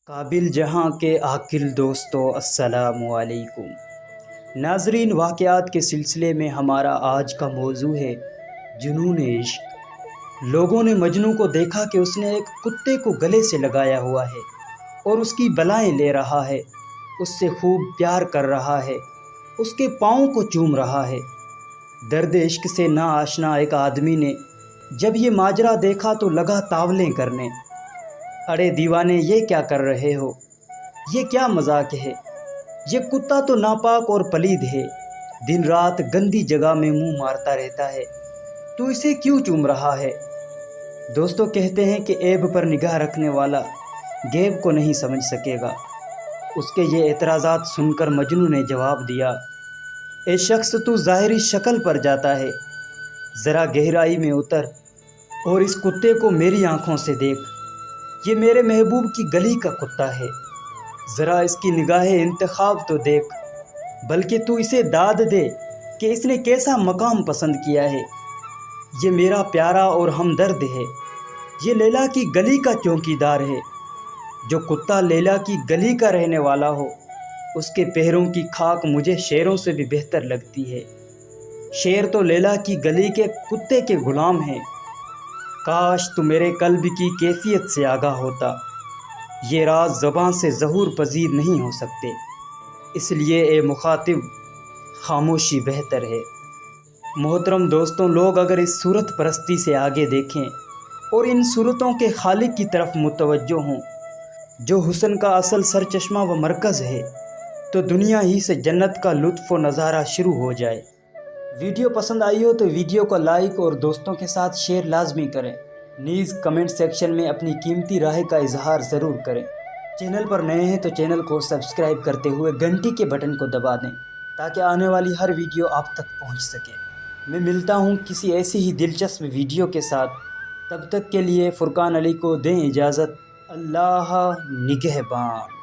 قابل جہاں کے عاقل دوستو السلام علیکم۔ ناظرین، واقعات کے سلسلے میں ہمارا آج کا موضوع ہے جنون عشق۔ لوگوں نے مجنوں کو دیکھا کہ اس نے ایک کتے کو گلے سے لگایا ہوا ہے اور اس کی بلائیں لے رہا ہے، اس سے خوب پیار کر رہا ہے، اس کے پاؤں کو چوم رہا ہے۔ درد عشق سے نا آشنا ایک آدمی نے جب یہ ماجرا دیکھا تو لگا تاولیں کرنے۔ ارے دیوانے، یہ کیا کر رہے ہو؟ یہ کیا مذاق ہے؟ یہ کتا تو ناپاک اور پلید ہے، دن رات گندی جگہ میں منہ مارتا رہتا ہے، تو اسے کیوں چوم رہا ہے؟ دوستو، کہتے ہیں کہ عیب پر نگاہ رکھنے والا غیب کو نہیں سمجھ سکے گا۔ اس کے یہ اعتراضات سن کر مجنوں نے جواب دیا، اے شخص، تو ظاہری شکل پر جاتا ہے، ذرا گہرائی میں اتر اور اس کتے کو میری آنکھوں سے دیکھ۔ یہ میرے محبوب کی گلی کا کتا ہے، ذرا اس کی نگاہ انتخاب تو دیکھ، بلکہ تو اسے داد دے کہ اس نے کیسا مقام پسند کیا ہے۔ یہ میرا پیارا اور ہمدرد ہے، یہ لیلا کی گلی کا چوکیدار ہے۔ جو کتا لیلا کی گلی کا رہنے والا ہو، اس کے پیروں کی خاک مجھے شیروں سے بھی بہتر لگتی ہے۔ شیر تو لیلا کی گلی کے کتے کے غلام ہیں۔ کاش تو میرے قلب کی کیفیت سے آگاہ ہوتا۔ یہ راز زبان سے ظہور پذیر نہیں ہو سکتے، اس لیے اے مخاطب، خاموشی بہتر ہے۔ محترم دوستوں، لوگ اگر اس صورت پرستی سے آگے دیکھیں اور ان صورتوں کے خالق کی طرف متوجہ ہوں جو حسن کا اصل سرچشمہ و مرکز ہے، تو دنیا ہی سے جنت کا لطف و نظارہ شروع ہو جائے۔ ویڈیو پسند آئی ہو تو ویڈیو کو لائک اور دوستوں کے ساتھ شیئر لازمی کریں، نیز کمنٹ سیکشن میں اپنی قیمتی رائے کا اظہار ضرور کریں۔ چینل پر نئے ہیں تو چینل کو سبسکرائب کرتے ہوئے گھنٹی کے بٹن کو دبا دیں تاکہ آنے والی ہر ویڈیو آپ تک پہنچ سکے۔ میں ملتا ہوں کسی ایسی ہی دلچسپ ویڈیو کے ساتھ، تب تک کے لیے فرقان علی کو دیں اجازت۔ اللہ نگہبان۔